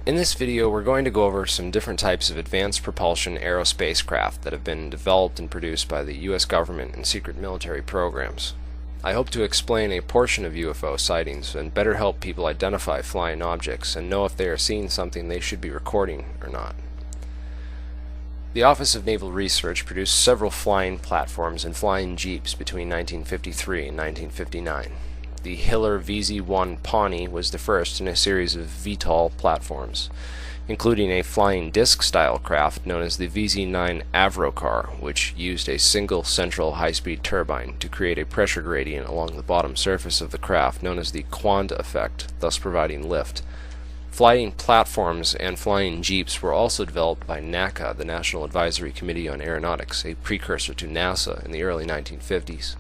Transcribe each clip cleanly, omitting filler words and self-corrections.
In this video, we're going to go over some different types of advanced propulsion aerospace craft that have been developed and produced by the U.S. government and secret military programs. I hope to explain a portion of UFO sightings and better help people identify flying objects and know if they are seeing something they should be recording or not. The Office of Naval Research produced several flying platforms and flying jeeps between 1953 and 1959. The Hiller VZ-1 Pawnee was the first in a series of VTOL platforms, including a flying disc-style craft known as the VZ-9 Avrocar, which used a single central high-speed turbine to create a pressure gradient along the bottom surface of the craft known as the Quand effect, thus providing lift. Flying platforms and flying jeeps were also developed by NACA, the National Advisory Committee on Aeronautics, a precursor to NASA, in the early 1950s.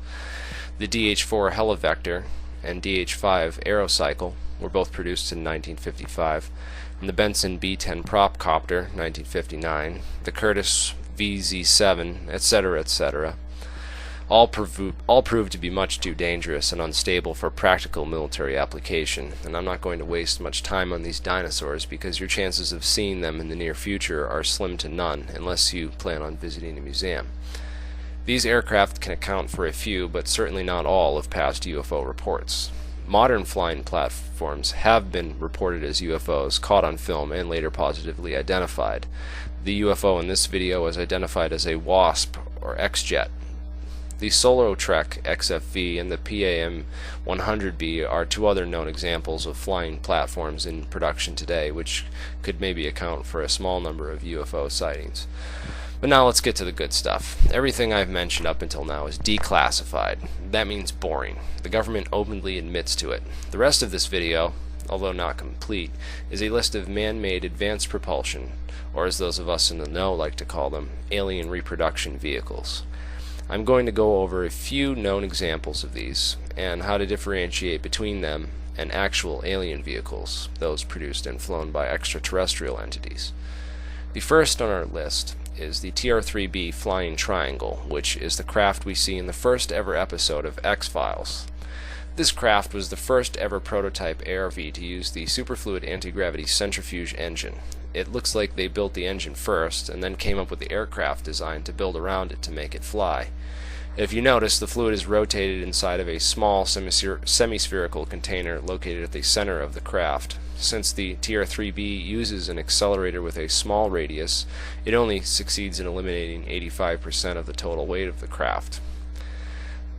The DH-4 Helivector and DH-5 Aerocycle were both produced in 1955, and the Benson B-10 Propcopter, 1959, the Curtiss VZ-7, etc., etc., all proved to be much too dangerous and unstable for practical military application, and I'm not going to waste much time on these dinosaurs because your chances of seeing them in the near future are slim to none unless you plan on visiting a museum. These aircraft can account for a few, but certainly not all, of past UFO reports. Modern flying platforms have been reported as UFOs, caught on film, and later positively identified. The UFO in this video is identified as a WASP, or X-Jet. The Solo-Trek XFV and the PAM-100B are two other known examples of flying platforms in production today, which could maybe account for a small number of UFO sightings. But now let's get to the good stuff. Everything I've mentioned up until now is declassified. That means boring. The government openly admits to it. The rest of this video, although not complete, is a list of man-made advanced propulsion, or as those of us in the know like to call them, alien reproduction vehicles. I'm going to go over a few known examples of these, and how to differentiate between them and actual alien vehicles, those produced and flown by extraterrestrial entities. The first on our list is the TR-3B Flying Triangle, which is the craft we see in the first ever episode of X-Files. This craft was the first ever prototype ARV to use the superfluid anti-gravity centrifuge engine. It looks like they built the engine first and then came up with the aircraft design to build around it to make it fly. If you notice, the fluid is rotated inside of a small semi-spherical container located at the center of the craft. Since the TR-3B uses an accelerator with a small radius, it only succeeds in eliminating 85% of the total weight of the craft.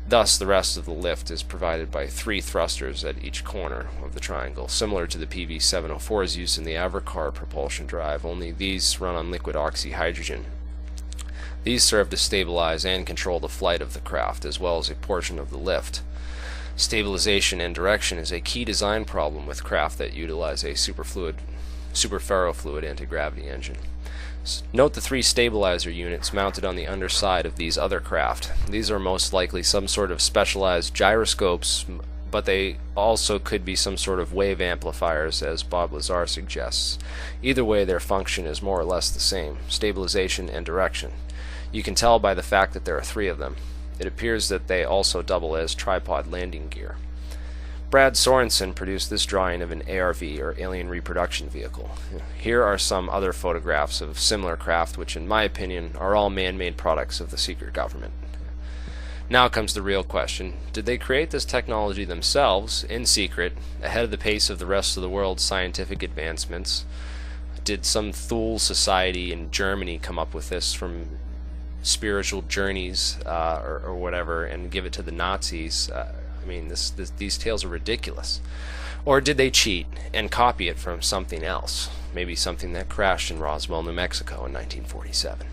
Thus, the rest of the lift is provided by 3 thrusters at each corner of the triangle, similar to the PV-704s used in the Avrocar propulsion drive, only these run on liquid oxyhydrogen. These serve to stabilize and control the flight of the craft, as well as a portion of the lift. Stabilization and direction is a key design problem with craft that utilize a superferrofluid anti-gravity engine. Note the 3 stabilizer units mounted on the underside of these other craft. These are most likely some sort of specialized gyroscopes, but they also could be some sort of wave amplifiers, as Bob Lazar suggests. Either way, their function is more or less the same: stabilization and direction. You can tell by the fact that there are 3 of them. It appears that they also double as tripod landing gear. Brad Sorensen produced this drawing of an ARV, or alien reproduction vehicle. Here are some other photographs of similar craft, which in my opinion are all man-made products of the secret government. Now comes the real question: did they create this technology themselves, in secret, ahead of the pace of the rest of the world's scientific advancements? Did some Thule society in Germany come up with this from spiritual journeys or whatever and give it to the Nazis? These tales are ridiculous. Or did they cheat and copy it from something else? Maybe something that crashed in Roswell, New Mexico in 1947.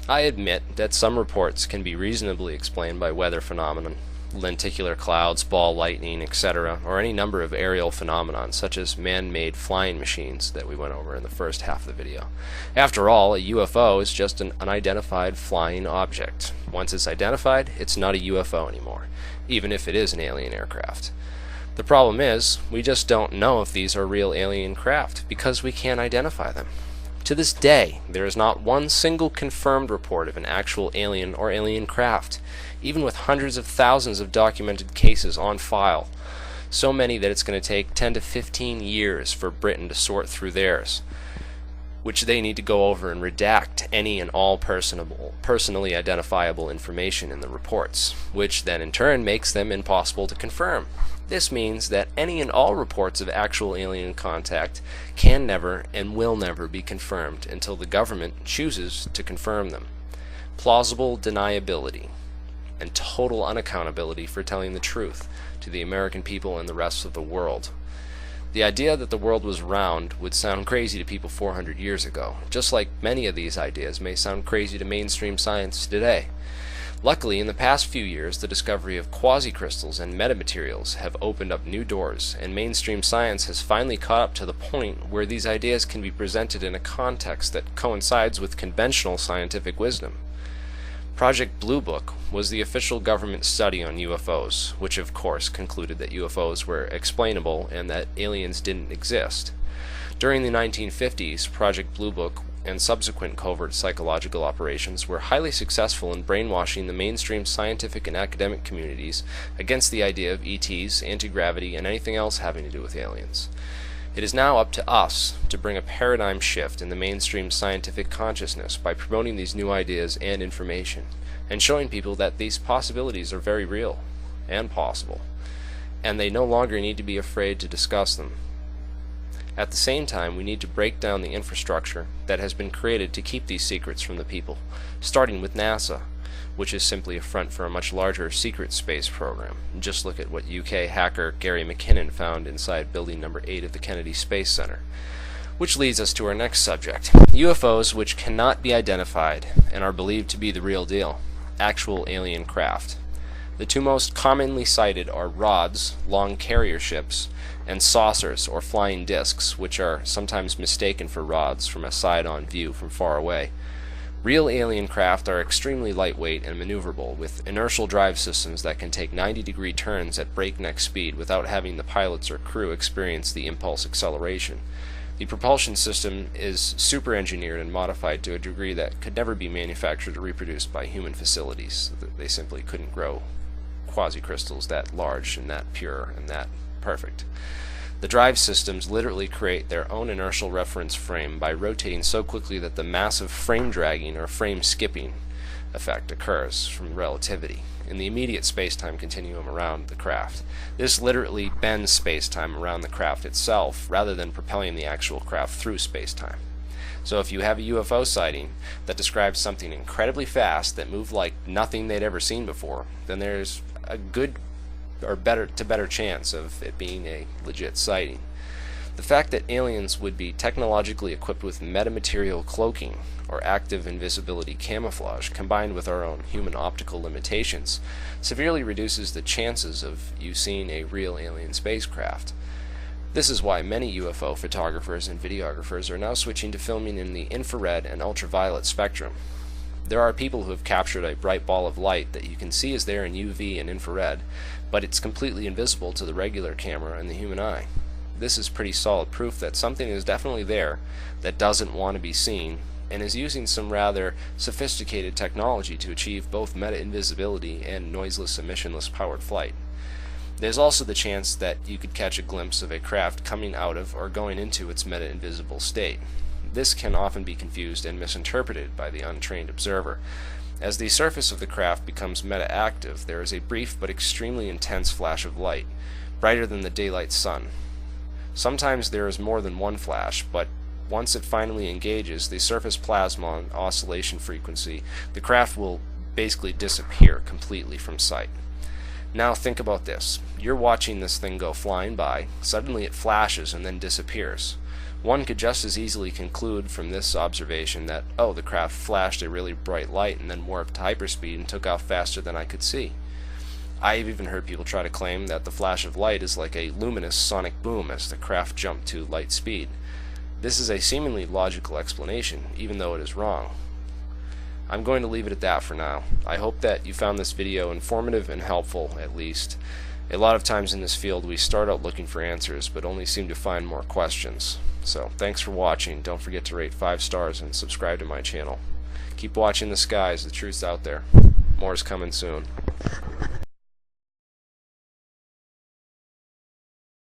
I admit that some reports can be reasonably explained by weather phenomenon, lenticular clouds, ball lightning, etc., or any number of aerial phenomenon such as man-made flying machines that we went over in the first half of the video. After all, a UFO is just an unidentified flying object. Once it's identified, it's not a UFO anymore, even if it is an alien aircraft. The problem is, we just don't know if these are real alien craft because we can't identify them. To this day, there is not one single confirmed report of an actual alien or alien craft, even with hundreds of thousands of documented cases on file. So many that it's going to take 10 to 15 years for Britain to sort through theirs, which they need to go over and redact any and all personally identifiable information in the reports, which then in turn makes them impossible to confirm. This means that any and all reports of actual alien contact can never and will never be confirmed until the government chooses to confirm them. Plausible deniability and total unaccountability for telling the truth to the American people and the rest of the world. The idea that the world was round would sound crazy to people 400 years ago, just like many of these ideas may sound crazy to mainstream science today. Luckily, in the past few years, the discovery of quasicrystals and metamaterials have opened up new doors, and mainstream science has finally caught up to the point where these ideas can be presented in a context that coincides with conventional scientific wisdom. Project Blue Book was the official government study on UFOs, which of course concluded that UFOs were explainable and that aliens didn't exist. During the 1950s, Project Blue Book and subsequent covert psychological operations were highly successful in brainwashing the mainstream scientific and academic communities against the idea of ETs, anti-gravity, and anything else having to do with aliens. It is now up to us to bring a paradigm shift in the mainstream scientific consciousness by promoting these new ideas and information, and showing people that these possibilities are very real and possible, and they no longer need to be afraid to discuss them. At the same time, we need to break down the infrastructure that has been created to keep these secrets from the people, starting with NASA, which is simply a front for a much larger secret space program. Just look at what UK hacker Gary McKinnon found inside building number 8 of the Kennedy Space Center. Which leads us to our next subject, UFOs which cannot be identified and are believed to be the real deal, actual alien craft. The two most commonly cited are rods, long carrier ships, and saucers or flying discs, which are sometimes mistaken for rods from a side-on view from far away. Real alien craft are extremely lightweight and maneuverable, with inertial drive systems that can take 90-degree turns at breakneck speed without having the pilots or crew experience the impulse acceleration. The propulsion system is super-engineered and modified to a degree that could never be manufactured or reproduced by human facilities. They simply couldn't grow quasicrystals that large and that pure and that perfect. The drive systems literally create their own inertial reference frame by rotating so quickly that the massive frame dragging or frame skipping effect occurs from relativity in the immediate space-time continuum around the craft. This literally bends space-time around the craft itself rather than propelling the actual craft through space-time. So if you have a UFO sighting that describes something incredibly fast that moved like nothing they'd ever seen before, then there's a good or better chance of it being a legit sighting. The fact that aliens would be technologically equipped with metamaterial cloaking or active invisibility camouflage combined with our own human optical limitations severely reduces the chances of you seeing a real alien spacecraft. This is why many UFO photographers and videographers are now switching to filming in the infrared and ultraviolet spectrum. There are people who have captured a bright ball of light that you can see is there in UV and infrared, but it's completely invisible to the regular camera and the human eye. This is pretty solid proof that something is definitely there that doesn't want to be seen and is using some rather sophisticated technology to achieve both meta-invisibility and noiseless, emissionless powered flight. There's also the chance that you could catch a glimpse of a craft coming out of or going into its meta-invisible state. This can often be confused and misinterpreted by the untrained observer. As the surface of the craft becomes meta-active, there is a brief but extremely intense flash of light, brighter than the daylight sun. Sometimes there is more than one flash, but once it finally engages the surface plasma on oscillation frequency, the craft will basically disappear completely from sight. Now think about this. You're watching this thing go flying by, suddenly it flashes and then disappears. One could just as easily conclude from this observation that, oh, the craft flashed a really bright light and then warped to hyperspeed and took off faster than I could see. I've even heard people try to claim that the flash of light is like a luminous sonic boom as the craft jumped to light speed. This is a seemingly logical explanation, even though it is wrong. I'm going to leave it at that for now. I hope that you found this video informative and helpful, at least. A lot of times in this field we start out looking for answers, but only seem to find more questions. So, thanks for watching. Don't forget to rate 5 stars and subscribe to my channel. Keep watching the skies, the truth's out there. More is coming soon.